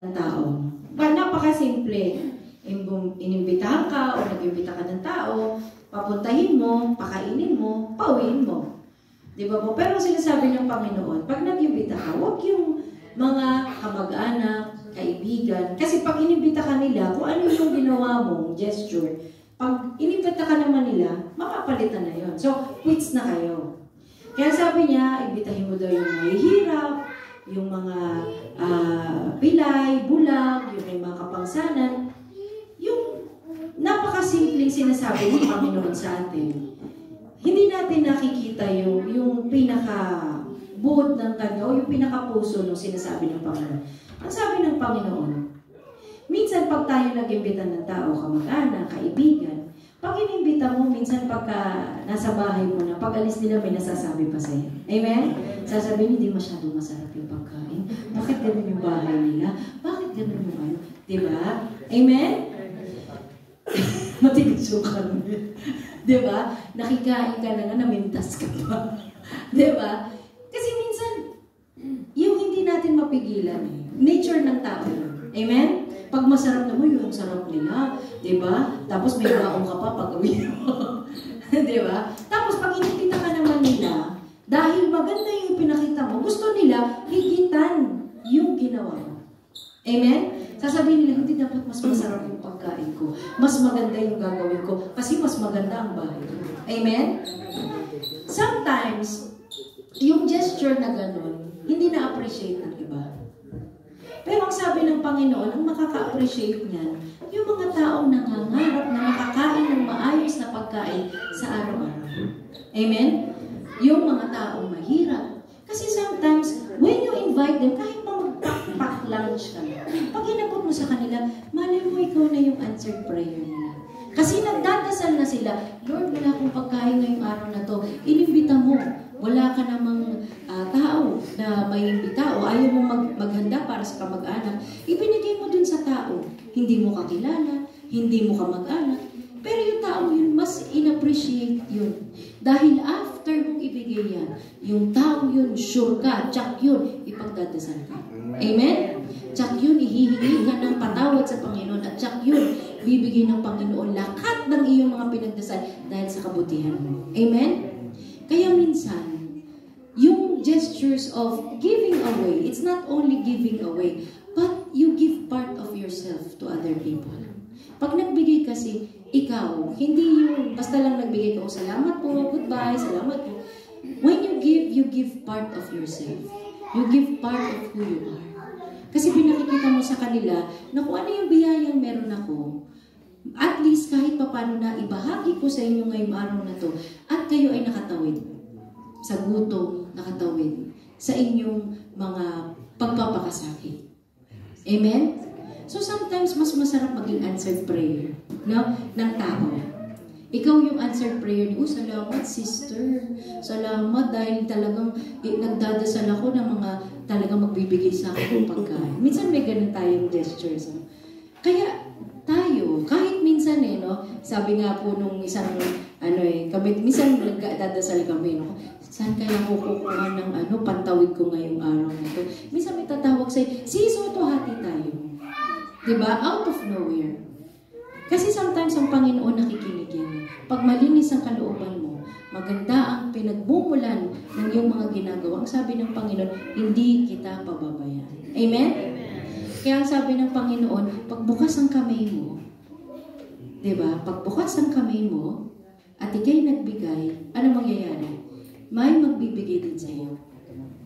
ng tao. Napakasimple. Inimbitahan ka o nag-imbita ka ng tao, papuntahin mo, pakainin mo, pauwiin mo. Di ba po? Pero sinasabi ng Panginoon, pag nag-imbita ka, huwag yung mga kamag-anak, kaibigan. Kasi pag inimbita ka nila, kung ano yung ginawa mong gesture, pag inimbita ka naman nila, makapalitan na yun. So, quits na kayo. Kaya sabi niya, imbitahin mo daw yung mahihirap, yung mga pilay, bulag, yung may mga kapangsanan. Yung napakasimpleng sinasabi ng Panginoon sa atin. Hindi natin nakikita yung pinaka-buod ng kanya o yung pinaka-puso ng sinasabi ng Panginoon. Ang sabi ng Panginoon, minsan pag tayo nag-imbita ng tao, kamag-anak, kaibigan, pag inimbita mo, minsan pagka nasa bahay mo na, pag alis nila, may nasasabi pa sa'yo. Amen? Sasabihin, hindi masyadong masarap yung pagkain. Bakit ganun yung bahay nila? Bakit ganun yung ano? Diba? Amen? Matigas yung kami. Diba? Nakikain ka na nga, namintas ka pa. Diba? Kasi minsan, yung hindi natin mapigilan, nature ng tao. Amen? Pag masarap na mo, yung sarap nila. Diba? Tapos may baong ka pa pag uwi mo. Diba? Tapos pag inikita ka naman nila, dahil maganda yung pinakita mo, gusto nila higitan yung ginawa mo. Amen? Sasabihin nila, hindi dapat mas masarap yung pagkain ko. Mas maganda yung gagawin ko kasi mas maganda ang bahay ko. Amen? Sometimes, yung gesture na ganun, hindi na-appreciate ng iba. Pero ang sabi ng Panginoon, ang makaka-appreciate niyan, yung mga taong nangangarap na makakain ng maayos na pagkain sa araw-araw. Amen? Yung mga taong mahirap. Kasi sometimes, when you invite them, kahit pa mag-pack lunch ka na, pag inabot mo sa kanila, malay mo ikaw na yung answered prayer nila. Kasi nagdadasal na sila, Lord, wala akong pagkain ngayong araw na to. Inimbita mo. Wala ka namang tao na may imbita o ayaw mo maghanda para sa kamag-anak. Ibinigay mo dun sa tao. Hindi mo kakilala, hindi mo kamag-anak. Pero yung tao yun, mas in-appreciate yun. Dahil after mong ibigay yan, yung tao yun, sure ka, tsak yun, ipagdadasal ka. Amen? Tsak yun, ihihingi ka ng patawad sa Panginoon. At tsak yun, bibigay ng Panginoon lahat ng iyong mga pinagdasal dahil sa kabutihan mo. Amen? Kaya minsan, yung gestures of giving away, it's not only giving away, but you give part of yourself to other people. Pag nagbigay kasi, ikaw, hindi yung basta lang nagbigay ka, salamat po, goodbye, salamat po. When you give part of yourself. You give part of who you are. Kasi pinakikita mo sa kanila na kung ano yung biyayang meron ako, at least kahit papano na ibahagi ko sa inyo ngayong araw na to, at kayo ay nakatawid sa gutom, nakatawid sa inyong mga pagpapakasakit. Amen? So sometimes, mas masarap maging answered prayer, no? Ng tao. Ikaw yung answered prayer niyo, salamat sister, salamat dahil talagang nagdadasal ako ng mga talagang magbibigay sa akin ng pagkain. Minsan may ganun tayong gestures. No? Kaya tayo, kahit minsan no, sabi nga po nung isang kami, minsan nagdadasal kami, no, saan kaya ko kukuha ng pantawid ko ngayong araw na ito? Minsan may tatawag sa'yo, siso to hati tayo. Diba? Out of nowhere. Kasi sometimes ang Panginoon nakikinig yan. Pag malinis ang kalooban mo, maganda ang pinagmumulan ng iyong mga ginagawa. Ang sabi ng Panginoon, hindi kita pababayaan. Amen? Kaya ang sabi ng Panginoon, pagbukas ang kamay mo, diba? Pagbukas ang kamay mo, at ikay nagbigay, ano mangyayari? May magbibigay din sa iyo.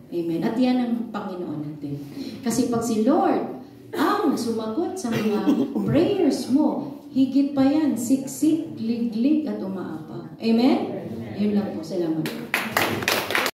Amen? At yan ang Panginoon natin. Kasi pag si Lord ang sumagot sa mga prayers mo, higit pa yan, siksik, liglig at umaapa. Amen? Yun lang po. Salamat.